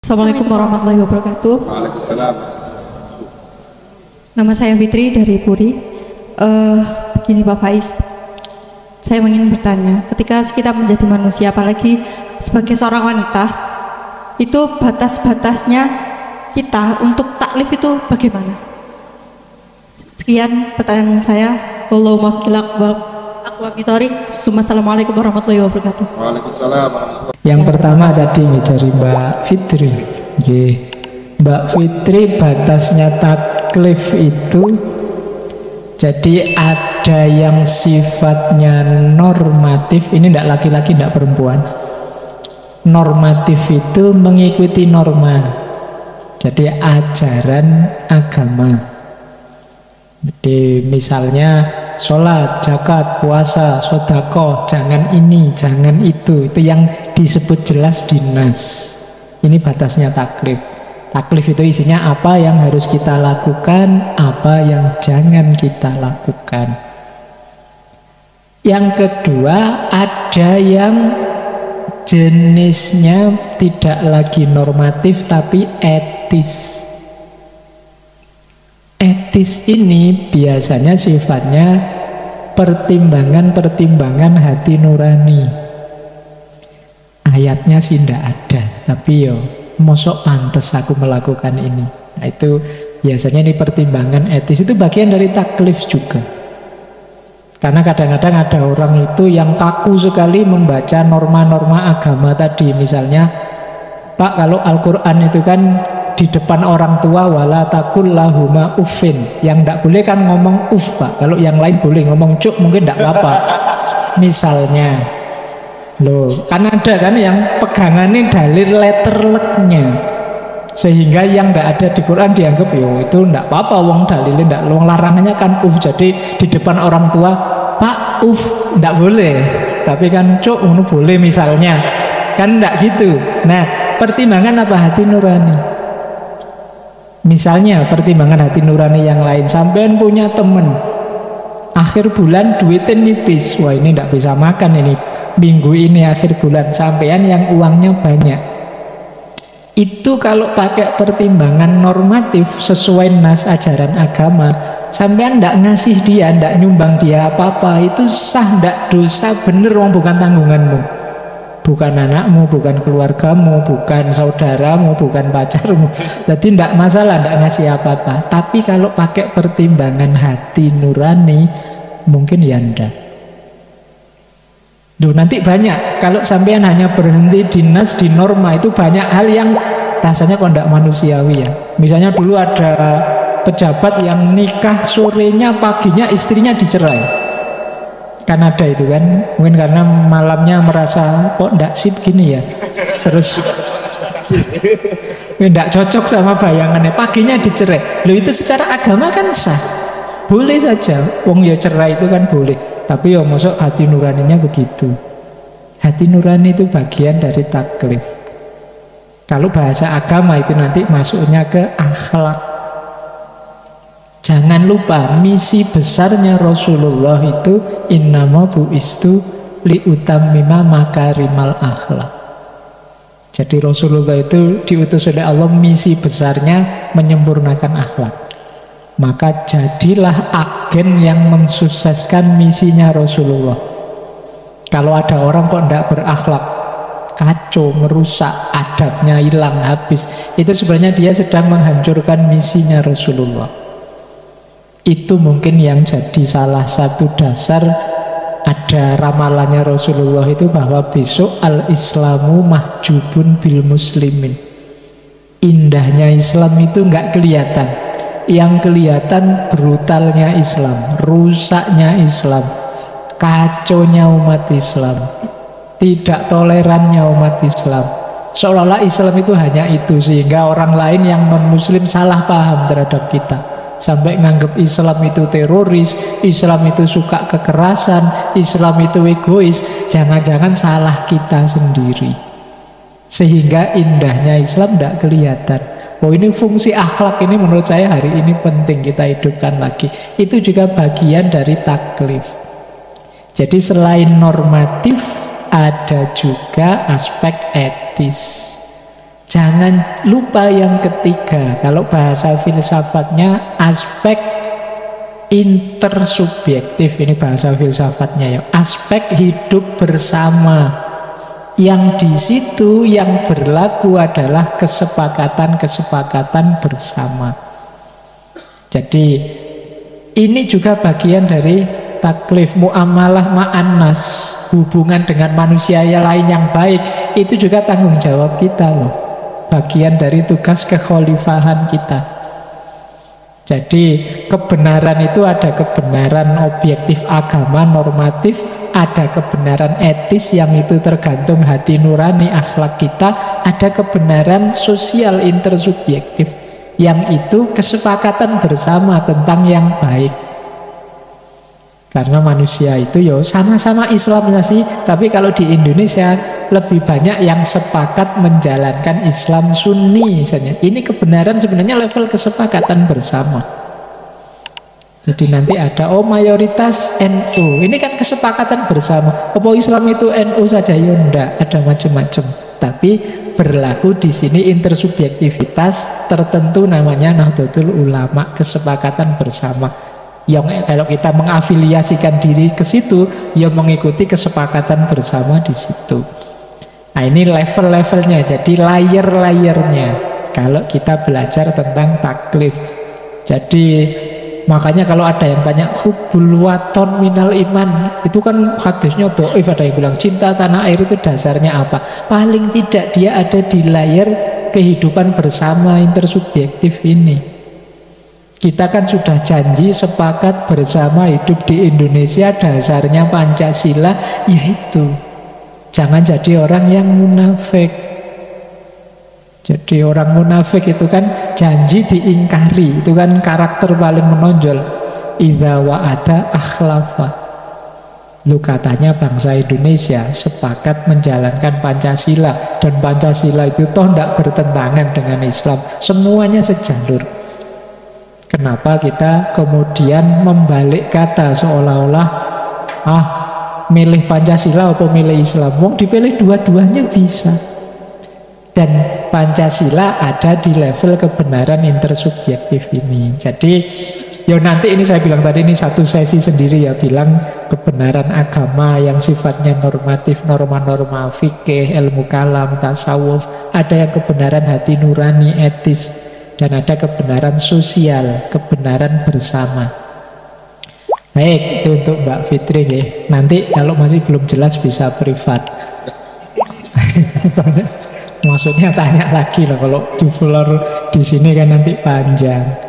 Assalamualaikum warahmatullahi wabarakatuh. Waalaikumsalam. Nama saya Fitri dari Puri. Begini Pak Faiz, saya ingin bertanya, ketika kita menjadi manusia, apalagi sebagai seorang wanita, itu batas-batasnya kita untuk taklif itu bagaimana? Sekian pertanyaan saya. Allahumma Assalamualaikum warahmatullahi wabarakatuh. Waalaikumsalam. Yang pertama tadi dari Mbak Fitri. Mbak Fitri, batasnya taklif itu jadi ada yang sifatnya normatif. Ini tidak laki-laki, tidak perempuan. Normatif itu mengikuti norma, jadi ajaran agama. Jadi misalnya sholat, zakat, puasa, sodako, jangan ini, jangan itu yang disebut jelas di nas. Ini batasnya taklif. Taklif itu isinya apa yang harus kita lakukan, apa yang jangan kita lakukan. Yang kedua, ada yang jenisnya tidak lagi normatif tapi etis. Etis ini biasanya sifatnya pertimbangan-pertimbangan hati nurani. Ayatnya sih tidak ada, tapi mosok pantas aku melakukan ini. Nah, itu biasanya ini pertimbangan etis, itu bagian dari taklif juga. Karena kadang-kadang ada orang itu yang kaku sekali membaca norma-norma agama tadi. Misalnya, Pak, kalau Al-Quran itu kan di depan orang tua wala takul lahuma uffin. Yang tidak boleh kan ngomong uff, Pak. Kalau yang lain boleh ngomong cuk, mungkin tidak apa-apa. Misalnya, kan ada kan yang pegangannya dalil letterleknya, sehingga yang tidak ada di Quran dianggap itu tidak apa-apa, wong dalilnya tidak, wong larangannya kan uff. Jadi di depan orang tua, Pak, uff tidak boleh, tapi kan cuk itu boleh misalnya. Kan tidak gitu. Nah, pertimbangan apa? Hati nurani. Misalnya pertimbangan hati nurani yang lain, sampean punya temen akhir bulan duitnya nipis, wah ini tidak bisa makan ini minggu ini akhir bulan, sampean yang uangnya banyak. Itu kalau pakai pertimbangan normatif sesuai nas ajaran agama, sampean tidak ngasih dia, tidak nyumbang dia apa-apa, itu sah, tidak dosa, bener, wong bukan tanggunganmu. Bukan anakmu, bukan keluargamu, bukan saudaramu, bukan pacarmu. Jadi tidak masalah, tidak ngasih apa-apa. Tapi kalau pakai pertimbangan hati nurani, mungkin ya enggak. Nanti banyak. Kalau sampean hanya berhenti di nas, di norma, itu banyak hal yang rasanya kok tidak manusiawi ya. Misalnya dulu ada pejabat yang nikah sorenya, paginya istrinya dicerai. Kan ada itu kan, mungkin karena malamnya merasa kok ndak sip gini ya, terus ndak cocok sama bayangannya, paginya dicerai. Itu secara agama kan sah, boleh saja, wong ya cerai itu kan boleh. Tapi masuk hati nuraninya begitu. Hati nurani itu bagian dari taklif. Kalau bahasa agama itu nanti masuknya ke akhlak. Jangan lupa misi besarnya Rasulullah itu innama bu'istu liutammima makarimal akhlak. Jadi Rasulullah itu diutus oleh Allah, misi besarnya menyempurnakan akhlak. Maka jadilah agen yang mensukseskan misinya Rasulullah. Kalau ada orang kok tidak berakhlak, kacau, merusak, adabnya hilang, habis, itu sebenarnya dia sedang menghancurkan misinya Rasulullah. Itu mungkin yang jadi salah satu dasar ada ramalannya Rasulullah itu, bahwa besok al-islamu mahjubun bil muslimin. Indahnya Islam itu nggak kelihatan. Yang kelihatan brutalnya Islam, rusaknya Islam, kacaunya umat Islam, tidak tolerannya umat Islam. Seolah-olah Islam itu hanya itu, sehingga orang lain yang non-muslim salah paham terhadap kita. Sampai nganggap Islam itu teroris, Islam itu suka kekerasan, Islam itu egois. Jangan-jangan salah kita sendiri, sehingga indahnya Islam tidak kelihatan. Ini fungsi akhlak ini menurut saya hari ini penting kita hidupkan lagi. Itu juga bagian dari taklif. Jadi selain normatif, ada juga aspek etis. Jangan lupa yang ketiga, kalau bahasa filsafatnya aspek intersubjektif, ini bahasa filsafatnya ya, aspek hidup bersama. Yang di situ yang berlaku adalah kesepakatan-kesepakatan bersama. Jadi ini juga bagian dari taklif, muamalah ma'annas, hubungan dengan manusia yang lain yang baik. Itu juga tanggung jawab kita loh, bagian dari tugas kekhalifahan kita. Jadi kebenaran itu ada kebenaran objektif agama normatif, ada kebenaran etis yang itu tergantung hati nurani akhlak kita, ada kebenaran sosial intersubjektif yang itu kesepakatan bersama tentang yang baik. Karena manusia itu ya sama-sama Islam sih, tapi kalau di Indonesia lebih banyak yang sepakat menjalankan Islam Sunni misalnya. Ini kebenaran sebenarnya level kesepakatan bersama. Jadi nanti ada mayoritas NU. Ini kan kesepakatan bersama. Apa Islam itu NU saja? Ya enggak, ada macam-macam. Tapi berlaku di sini intersubjektivitas tertentu namanya Nahdlatul Ulama, kesepakatan bersama. Yang kalau kita mengafiliasikan diri ke situ, ya mengikuti kesepakatan bersama di situ. Nah ini level-levelnya, jadi layer-layernya kalau kita belajar tentang taklif. Jadi makanya kalau ada yang tanya hubbul waton minal iman, itu kan hadisnya dhaif, ada yang bilang cinta tanah air itu dasarnya apa? Paling tidak dia ada di layer kehidupan bersama intersubjektif ini. Kita kan sudah janji sepakat bersama hidup di Indonesia, dasarnya Pancasila, yaitu jangan jadi orang yang munafik. Jadi orang munafik itu kan janji diingkari, itu kan karakter paling menonjol. Idza wa'ada akhlafa. Lu katanya bangsa Indonesia sepakat menjalankan Pancasila, dan Pancasila itu toh tidak bertentangan dengan Islam, semuanya sejalur. Kenapa kita kemudian membalik kata seolah-olah milih Pancasila atau milih Islam? Wong dipilih dua-duanya bisa. Dan Pancasila ada di level kebenaran intersubjektif ini. Jadi ya nanti ini saya bilang tadi, ini satu sesi sendiri ya, bilang kebenaran agama yang sifatnya normatif, norma-norma fikih, ilmu kalam, tasawuf. Ada yang kebenaran hati nurani, etis. Dan ada kebenaran sosial, kebenaran bersama. Baik, itu untuk Mbak Fitri ya. Nanti kalau masih belum jelas bisa privat. Maksudnya tanya lagi lah, kalau di floor di sini kan nanti panjang.